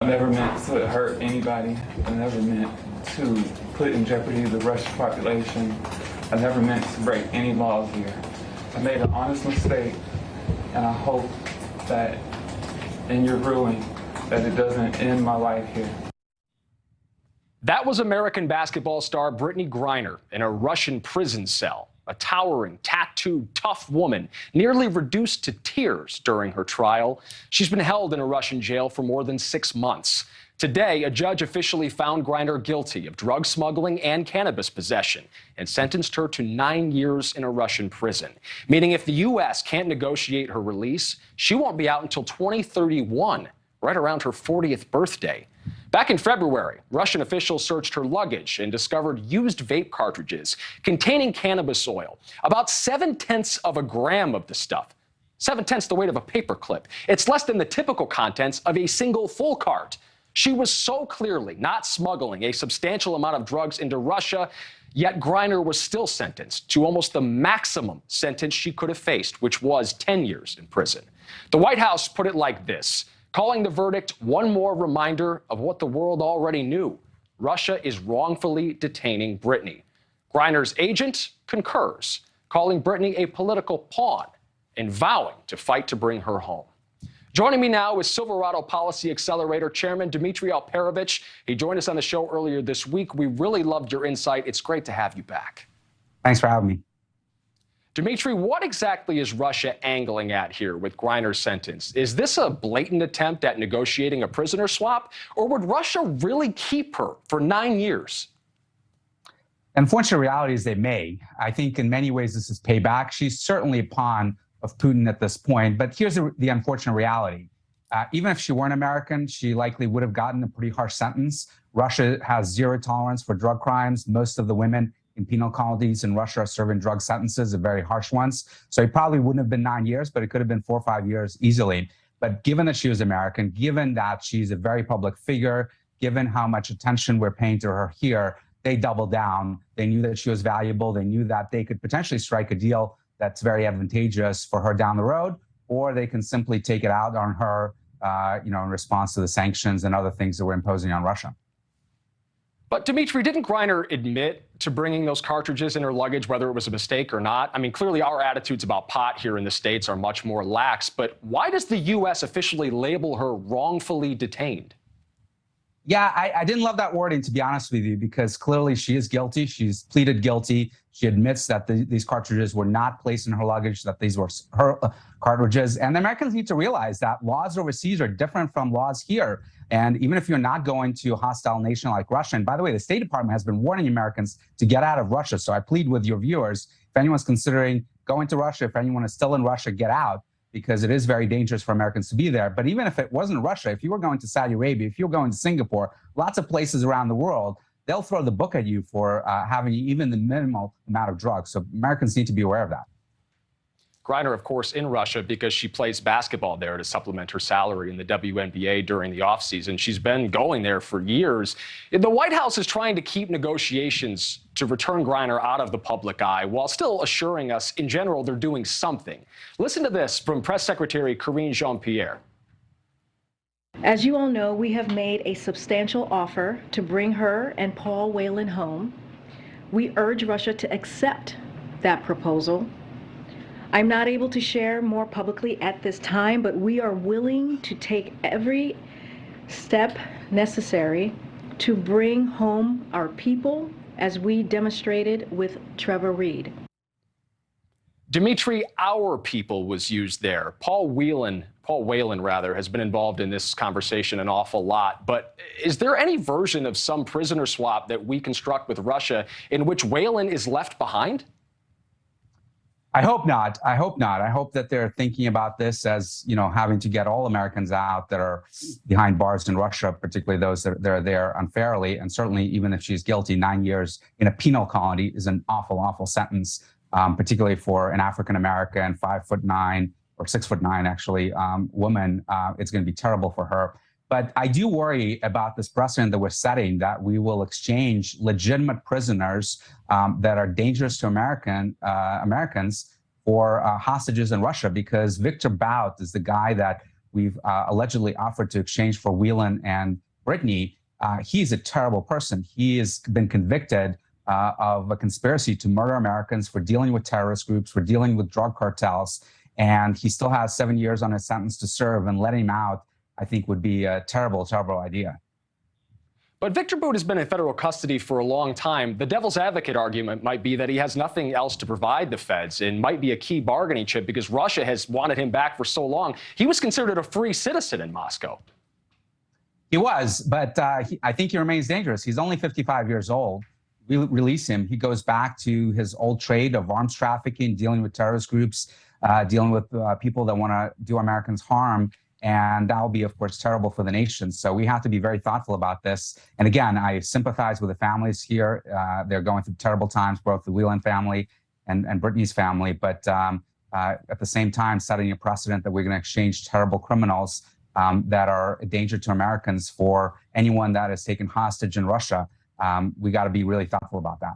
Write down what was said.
I never meant to hurt anybody. I never meant to put in jeopardy the Russian population. I never meant to break any laws here. I made an honest mistake, and I hope that in your ruling that it doesn't end my life here. That was American basketball star Brittney Griner in a Russian prison cell. A towering, tattooed, tough woman, nearly reduced to tears during her trial. She's been held in a Russian jail for more than 6 months. Today, a judge officially found Griner guilty of drug smuggling and cannabis possession and sentenced her to 9 years in a Russian prison, meaning if the U.S. can't negotiate her release, she won't be out until 2031, right around her 40th birthday. Back in February, Russian officials searched her luggage and discovered used vape cartridges containing cannabis oil, about 0.7 of a gram of the stuff, 0.7 the weight of a paperclip. It's less than the typical contents of a single full cart. She was so clearly not smuggling a substantial amount of drugs into Russia, yet Griner was still sentenced to almost the maximum sentence she could have faced, which was 10 years in prison. The White House put it like this, calling the verdict one more reminder of what the world already knew. Russia is wrongfully detaining Brittney. Griner's agent concurs, calling Brittney a political pawn and vowing to fight to bring her home. Joining me now is Silverado Policy Accelerator Chairman Dmitri Alperovitch. He joined us on the show earlier this week. We really loved your insight. It's great to have you back. Thanks for having me. Dmitri, what exactly is Russia angling at here with Griner's sentence? Is this a blatant attempt at negotiating a prisoner swap, or would Russia really keep her for 9 years? Unfortunate reality is they may. I think in many ways this is payback. She's certainly a pawn of Putin at this point, but here's the unfortunate reality. Even if she weren't American, she likely would have gotten a pretty harsh sentence. Russia has zero tolerance for drug crimes. Most of the women in penal colonies in Russia are serving drug sentences, very harsh ones. So it probably wouldn't have been 9 years, but it could have been 4 or 5 years easily. But given that she was American, given that she's a very public figure, given how much attention we're paying to her here, they doubled down. They knew that she was valuable. They knew that they could potentially strike a deal that's very advantageous for her down the road, or they can simply take it out on her, in response to the sanctions and other things that we're imposing on Russia. But Dmitri, didn't Griner admit to bringing those cartridges in her luggage, whether it was a mistake or not? I mean, clearly our attitudes about pot here in the States are much more lax, but why does the U.S. officially label her wrongfully detained? Yeah, I didn't love that wording, to be honest with you, because clearly she is guilty. She's pleaded guilty. She admits that these cartridges were not placed in her luggage, that these were her cartridges. And the Americans need to realize that laws overseas are different from laws here. And even if you're not going to a hostile nation like Russia, and by the way, the State Department has been warning Americans to get out of Russia. So I plead with your viewers, if anyone's considering going to Russia, if anyone is still in Russia, get out, because it is very dangerous for Americans to be there. But even if it wasn't Russia, if you were going to Saudi Arabia, if you're going to Singapore, lots of places around the world, they'll throw the book at you for having even the minimal amount of drugs. So Americans need to be aware of that. Griner, of course, in Russia because she plays basketball there to supplement her salary in the WNBA during the offseason. She's been going there for years. The White House is trying to keep negotiations to return Griner out of the public eye while still assuring us, in general, they're doing something. Listen to this from Press Secretary Karine Jean-Pierre. As you all know, we have made a substantial offer to bring her and Paul Whelan home. We urge Russia to accept that proposal. I'm not able to share more publicly at this time, but we are willing to take every step necessary to bring home our people, as we demonstrated with Trevor Reed. Dmitri, our people was used there. Paul Whelan has been involved in this conversation an awful lot. But is there any version of some prisoner swap that we construct with Russia in which Whelan is left behind? I hope not. I hope not. I hope that they're thinking about this as, having to get all Americans out that are behind bars in Russia, particularly those that are there unfairly. And certainly, even if she's guilty, 9 years in a penal colony is an awful, awful sentence, particularly for an African-American 5'9" or 6'9" actually, woman. It's going to be terrible for her. But I do worry about this precedent that we're setting, that we will exchange legitimate prisoners that are dangerous to Americans for hostages in Russia, because Victor Bout is the guy that we've allegedly offered to exchange for Whelan and Brittney, he's a terrible person. He has been convicted of a conspiracy to murder Americans, for dealing with terrorist groups, for dealing with drug cartels, and he still has 7 years on his sentence to serve, and letting him out, I think, would be a terrible, terrible idea. But Victor Bout has been in federal custody for a long time. The devil's advocate argument might be that he has nothing else to provide the feds and might be a key bargaining chip because Russia has wanted him back for so long. He was considered a free citizen in Moscow. He was, but I think he remains dangerous. He's only 55 years old. We release him. He goes back to his old trade of arms trafficking, dealing with terrorist groups, dealing with people that want to do Americans harm. And that will be, of course, terrible for the nation. So we have to be very thoughtful about this. And again, I sympathize with the families here. They're going through terrible times, both the Whelan family and Brittney's family. But at the same time, setting a precedent that we're going to exchange terrible criminals that are a danger to Americans for anyone that is taken hostage in Russia. We got to be really thoughtful about that.